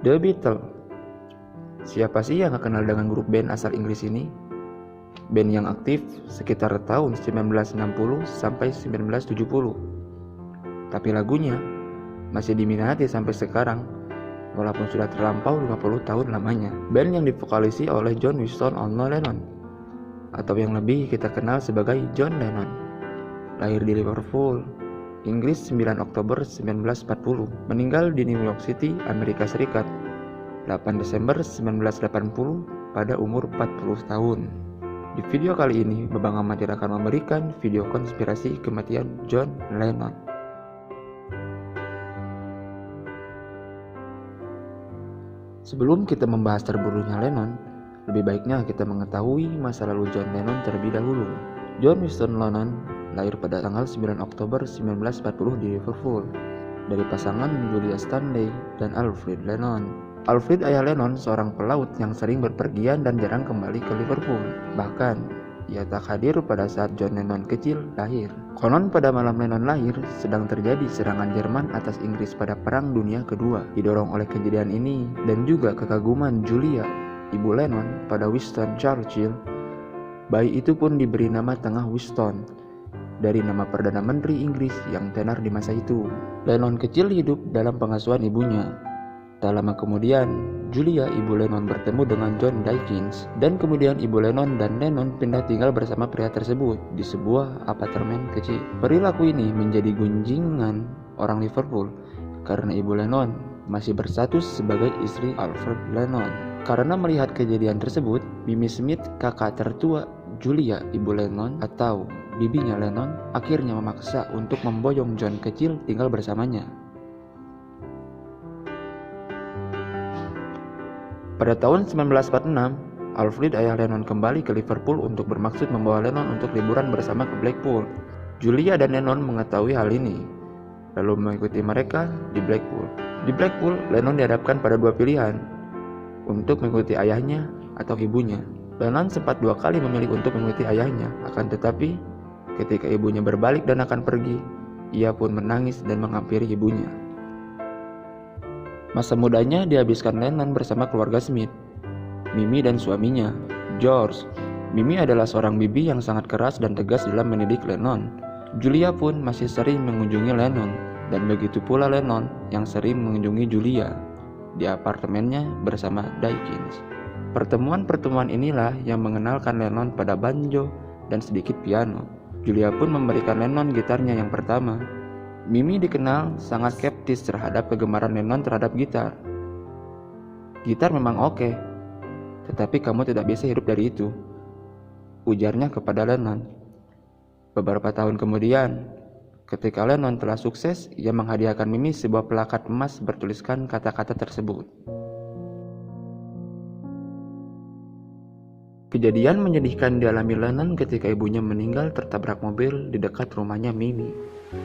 The Beatles. Siapa sih yang gak kenal dengan grup band asal Inggris ini? Band yang aktif sekitar tahun 1960 sampai 1970. Tapi lagunya masih diminati sampai sekarang, walaupun sudah terlampau 50 tahun lamanya. Band yang divokalisi oleh John Winston Ono Lennon, atau yang lebih kita kenal sebagai John Lennon. Lahir di Liverpool, Inggris 9 Oktober 1940, meninggal di New York City, Amerika Serikat 8 Desember 1980 pada umur 40 tahun. Di video kali ini, Babang Amatir akan memberikan video konspirasi kematian John Lennon. Sebelum kita membahas terbunuhnya Lennon, lebih baiknya kita mengetahui masa lalu John Lennon terlebih dahulu. John Winston Lennon lahir pada tanggal 9 Oktober 1940 di Liverpool dari pasangan Julia Stanley dan Alfred Lennon. Alfred ayah Lennon seorang pelaut yang sering berpergian dan jarang kembali ke Liverpool. Bahkan, ia tak hadir pada saat John Lennon kecil lahir. Konon pada malam Lennon lahir, sedang terjadi serangan Jerman atas Inggris pada Perang Dunia Kedua. Didorong oleh kejadian ini dan juga kekaguman Julia, ibu Lennon, pada Winston Churchill, bayi itu pun diberi nama tengah Winston, dari nama Perdana Menteri Inggris yang tenar di masa itu. Lennon kecil hidup dalam pengasuhan ibunya. Tak lama kemudian, Julia, ibu Lennon, bertemu dengan John Dykins, dan kemudian ibu Lennon dan Lennon pindah tinggal bersama pria tersebut di sebuah apartemen kecil. Perilaku ini menjadi gunjingan orang Liverpool karena ibu Lennon masih berstatus sebagai istri Alfred Lennon. Karena melihat kejadian tersebut, Mimi Smith, kakak tertua Julia, ibu Lennon atau bibinya Lennon, akhirnya memaksa untuk memboyong John kecil tinggal bersamanya. Pada tahun 1946, Alfred ayah Lennon kembali ke Liverpool untuk bermaksud membawa Lennon untuk liburan bersama ke Blackpool. Julia dan Lennon mengetahui hal ini, lalu mengikuti mereka di Blackpool. Di Blackpool, Lennon dihadapkan pada dua pilihan, untuk mengikuti ayahnya atau ibunya. Lennon sempat 2 kali memilih untuk mengikuti ayahnya, akan tetapi ketika ibunya berbalik dan akan pergi, ia pun menangis dan menghampiri ibunya. Masa mudanya dihabiskan Lennon bersama keluarga Smith, Mimi dan suaminya, George. Mimi adalah seorang bibi yang sangat keras dan tegas dalam mendidik Lennon. Julia pun masih sering mengunjungi Lennon, dan begitu pula Lennon yang sering mengunjungi Julia di apartemennya bersama Dykins. Pertemuan-pertemuan inilah yang mengenalkan Lennon pada banjo dan sedikit piano. Julia pun memberikan Lennon gitarnya yang pertama. Mimi dikenal sangat skeptis terhadap kegemaran Lennon terhadap gitar. Gitar memang oke, tetapi kamu tidak bisa hidup dari itu, ujarnya kepada Lennon. Beberapa tahun kemudian, ketika Lennon telah sukses, ia menghadiahkan Mimi sebuah plakat emas bertuliskan kata-kata tersebut. Kejadian menyedihkan dialami Lennon ketika ibunya meninggal tertabrak mobil di dekat rumahnya Mimi.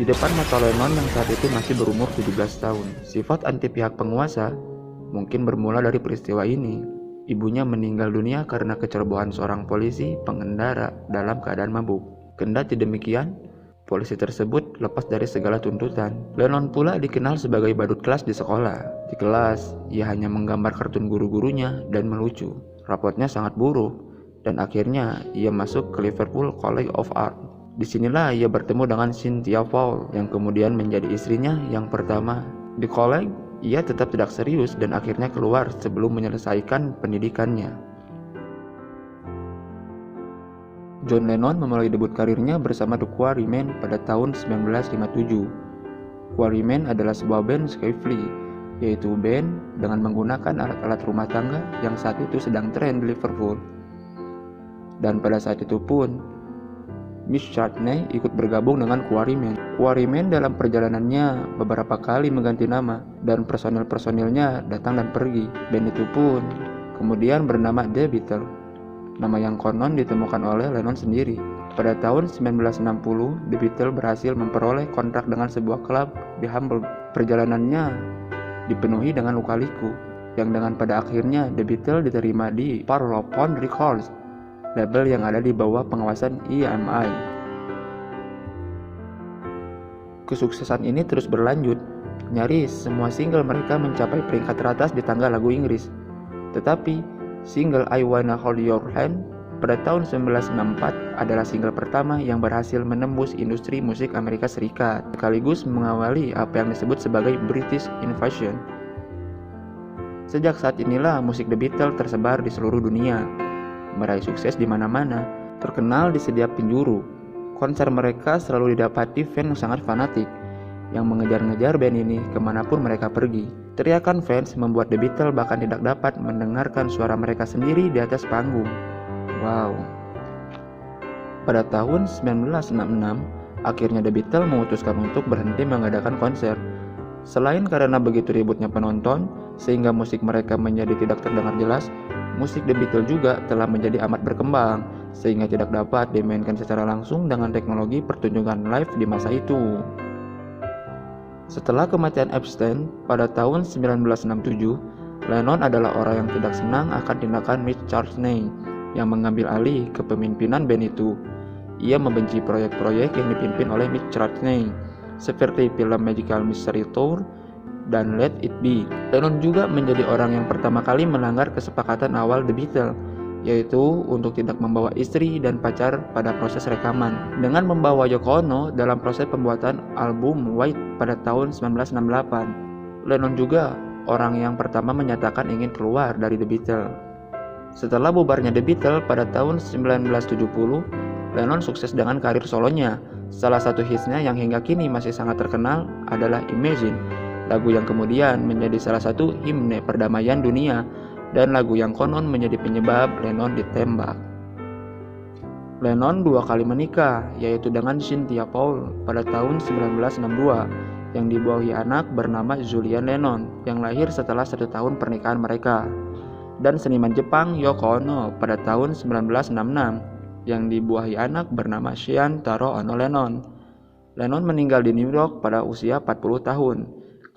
Di depan mata Lennon yang saat itu masih berumur 17 tahun. Sifat anti pihak penguasa mungkin bermula dari peristiwa ini. Ibunya meninggal dunia karena kecerobohan seorang polisi pengendara dalam keadaan mabuk. Kendati demikian, polisi tersebut lepas dari segala tuntutan. Lennon pula dikenal sebagai badut kelas di sekolah. Di kelas, ia hanya menggambar kartun guru-gurunya dan melucu. Rapotnya sangat buruk, dan akhirnya ia masuk ke Liverpool College of Art. Disinilah ia bertemu dengan Cynthia Fowle yang kemudian menjadi istrinya yang pertama. Di college, ia tetap tidak serius dan akhirnya keluar sebelum menyelesaikan pendidikannya. John Lennon memulai debut karirnya bersama The Quarrymen pada tahun 1957. Quarrymen adalah sebuah band skiffle, yaitu band dengan menggunakan alat-alat rumah tangga yang saat itu sedang tren di Liverpool. Dan pada saat itu pun, Miss Chutney ikut bergabung dengan Quarrymen. Quarrymen dalam perjalanannya beberapa kali mengganti nama dan personil-personilnya datang dan pergi. Band itu pun kemudian bernama The Beatles, nama yang konon ditemukan oleh Lennon sendiri. Pada tahun 1960, The Beatles berhasil memperoleh kontrak dengan sebuah klub di Hamburg. Perjalanannya dipenuhi dengan luka-liku, yang dengan pada akhirnya The Beatles diterima di Parlophone Records, label yang ada di bawah pengawasan EMI. Kesuksesan ini terus berlanjut Nyaris semua single mereka mencapai peringkat teratas di tangga lagu Inggris. Tetapi, single I Wanna Hold Your Hand pada tahun 1964 adalah single pertama yang berhasil menembus industri musik Amerika Serikat, sekaligus mengawali apa yang disebut sebagai British Invasion. Sejak saat inilah musik The Beatles tersebar di seluruh dunia, meraih sukses di mana-mana, terkenal di setiap penjuru. Konser mereka selalu didapati fans yang sangat fanatik, yang mengejar-ngejar band ini kemanapun mereka pergi. Teriakan fans membuat The Beatles bahkan tidak dapat mendengarkan suara mereka sendiri di atas panggung. Wow. Pada tahun 1966, akhirnya The Beatles memutuskan untuk berhenti mengadakan konser. Selain karena begitu ributnya penonton, sehingga musik mereka menjadi tidak terdengar jelas, musik The Beatles juga telah menjadi amat berkembang, sehingga tidak dapat dimainkan secara langsung dengan teknologi pertunjukan live di masa itu. Setelah kematian Epstein pada tahun 1967, Lennon adalah orang yang tidak senang akan tindakan Mick Chardonnay yang mengambil alih kepemimpinan band itu. Ia membenci proyek-proyek yang dipimpin oleh Mick Chardonnay, seperti film Magical Mystery Tour dan Let It Be. Lennon juga menjadi orang yang pertama kali melanggar kesepakatan awal The Beatles, yaitu untuk tidak membawa istri dan pacar pada proses rekaman, dengan membawa Yoko Ono dalam proses pembuatan album White pada tahun 1968. Lennon juga orang yang pertama menyatakan ingin keluar dari The Beatles. Setelah bubarnya The Beatles pada tahun 1970, Lennon sukses dengan karir solonya. Salah satu hitsnya yang hingga kini masih sangat terkenal adalah Imagine, lagu yang kemudian menjadi salah satu himne perdamaian dunia, dan lagu yang konon menjadi penyebab Lennon ditembak. Lennon 2 kali menikah, yaitu dengan Cynthia Paul pada tahun 1962, yang dibuahi anak bernama Julian Lennon, yang lahir setelah 1 tahun pernikahan mereka, dan seniman Jepang Yoko Ono pada tahun 1966, yang dibuahi anak bernama Sean Taro Ono Lennon. Lennon meninggal di New York pada usia 40 tahun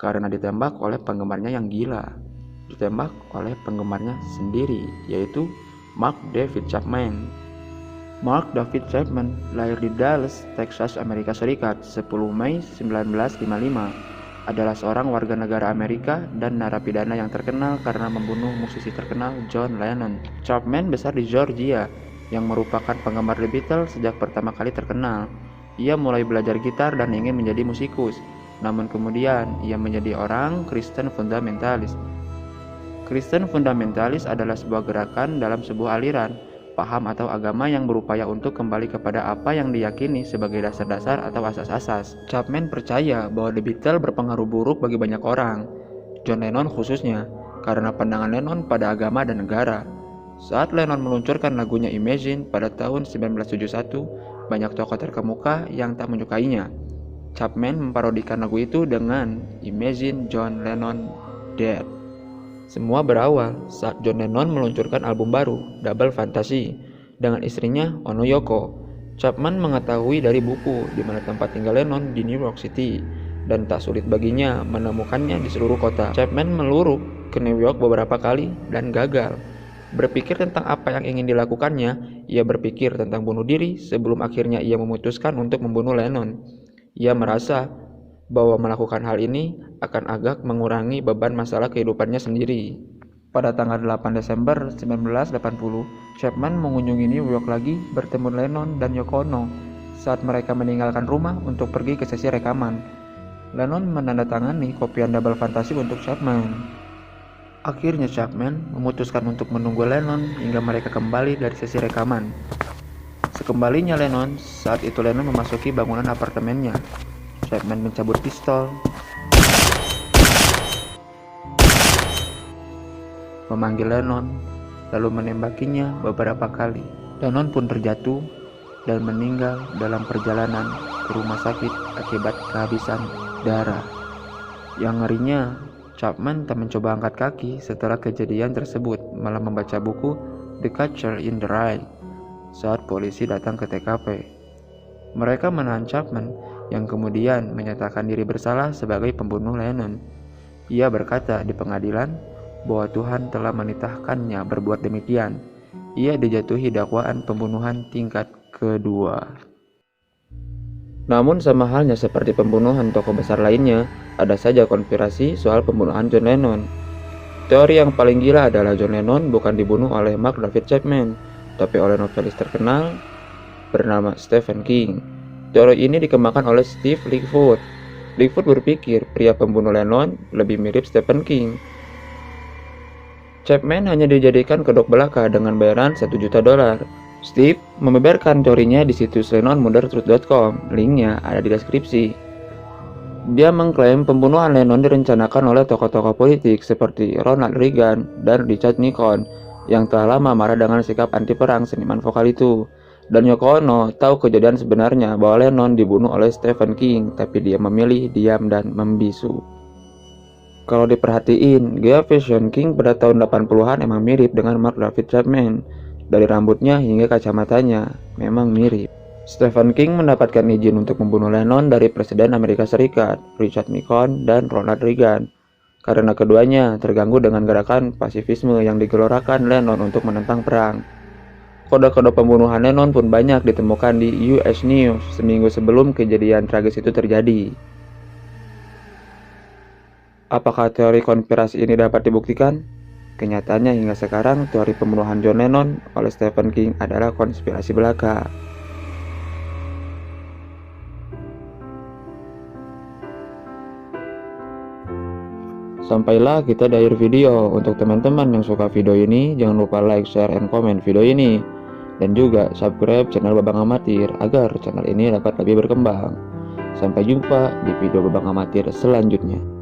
karena ditembak oleh penggemarnya yang gila. Ditembak oleh penggemarnya sendiri, yaitu Mark David Chapman. Mark David Chapman lahir di Dallas, Texas, Amerika Serikat 10 Mei 1955. Adalah seorang warga negara Amerika dan narapidana yang terkenal karena membunuh musisi terkenal John Lennon. Chapman besar di Georgia, yang merupakan penggemar The Beatles sejak pertama kali terkenal. Ia mulai belajar gitar dan ingin menjadi musikus, namun kemudian ia menjadi orang Kristen fundamentalis. Kristen fundamentalis adalah sebuah gerakan dalam sebuah aliran, paham atau agama yang berupaya untuk kembali kepada apa yang diyakini sebagai dasar-dasar atau asas-asas. Chapman percaya bahwa The Beatles berpengaruh buruk bagi banyak orang, John Lennon khususnya, karena pandangan Lennon pada agama dan negara. Saat Lennon meluncurkan lagunya Imagine pada tahun 1971, banyak tokoh terkemuka yang tak menyukainya. Chapman memparodikan lagu itu dengan Imagine John Lennon Dead. Semua berawal saat John Lennon meluncurkan album baru, Double Fantasy, dengan istrinya Ono Yoko. Chapman mengetahui dari buku di mana tempat tinggal Lennon di New York City, dan tak sulit baginya menemukannya di seluruh kota. Chapman meluruh ke New York beberapa kali dan gagal. Berpikir tentang apa yang ingin dilakukannya, ia berpikir tentang bunuh diri sebelum akhirnya ia memutuskan untuk membunuh Lennon. Ia merasa bahwa melakukan hal ini akan agak mengurangi beban masalah kehidupannya sendiri. Pada tanggal 8 Desember 1980, Chapman mengunjungi New York lagi bertemu Lennon dan Yoko Ono saat mereka meninggalkan rumah untuk pergi ke sesi rekaman. Lennon menandatangani kopian Double Fantasy untuk Chapman. Akhirnya Chapman memutuskan untuk menunggu Lennon hingga mereka kembali dari sesi rekaman. Sekembalinya Lennon, saat itu Lennon memasuki bangunan apartemennya. Chapman mencabut pistol, memanggil Lennon, lalu menembakinya beberapa kali. Lennon pun terjatuh dan meninggal dalam perjalanan ke rumah sakit akibat kehabisan darah. Yang ngerinya, Chapman tak mencoba angkat kaki setelah kejadian tersebut, malah membaca buku The Catcher in the Rye saat polisi datang ke TKP. Mereka menahan Chapman, yang kemudian menyatakan diri bersalah sebagai pembunuh Lennon. Ia berkata di pengadilan bahwa Tuhan telah menitahkannya berbuat demikian. Ia dijatuhi dakwaan pembunuhan tingkat kedua. Namun sama halnya seperti pembunuhan tokoh besar lainnya, ada saja konspirasi soal pembunuhan John Lennon. Teori yang paling gila adalah John Lennon bukan dibunuh oleh Mark David Chapman, tapi oleh novelis terkenal bernama Stephen King. Teori ini dikembangkan oleh Steve Lightfoot. Lightfoot berpikir pria pembunuh Lennon lebih mirip Stephen King. Chapman hanya dijadikan kedok belaka dengan bayaran $1 juta. Steve membeberkan teorinya di situs lennonmurdertruth.com, linknya ada di deskripsi. Dia mengklaim pembunuhan Lennon direncanakan oleh tokoh-tokoh politik seperti Ronald Reagan dan Richard Nixon yang telah lama marah dengan sikap anti perang seniman vokal itu. Dan Yoko Ono tahu kejadian sebenarnya bahwa Lennon dibunuh oleh Stephen King, tapi dia memilih diam dan membisu. Kalau diperhatiin, gaya fashion King pada tahun 80-an emang mirip dengan Mark David Chapman. Dari rambutnya hingga kacamatanya, memang mirip. Stephen King mendapatkan izin untuk membunuh Lennon dari Presiden Amerika Serikat, Richard Nixon, dan Ronald Reagan. Karena keduanya terganggu dengan gerakan pasifisme yang digelorakan Lennon untuk menentang perang. Kode-kode pembunuhan Lennon pun banyak ditemukan di US News seminggu sebelum kejadian tragis itu terjadi. Apakah teori konspirasi ini dapat dibuktikan? Kenyataannya hingga sekarang teori pembunuhan John Lennon oleh Stephen King adalah konspirasi belaka. Sampailah kita di akhir video. Untuk teman-teman yang suka video ini, jangan lupa like, share, and comment video ini. Dan juga subscribe channel Babang Amatir agar channel ini dapat lebih berkembang. Sampai jumpa di video Babang Amatir selanjutnya.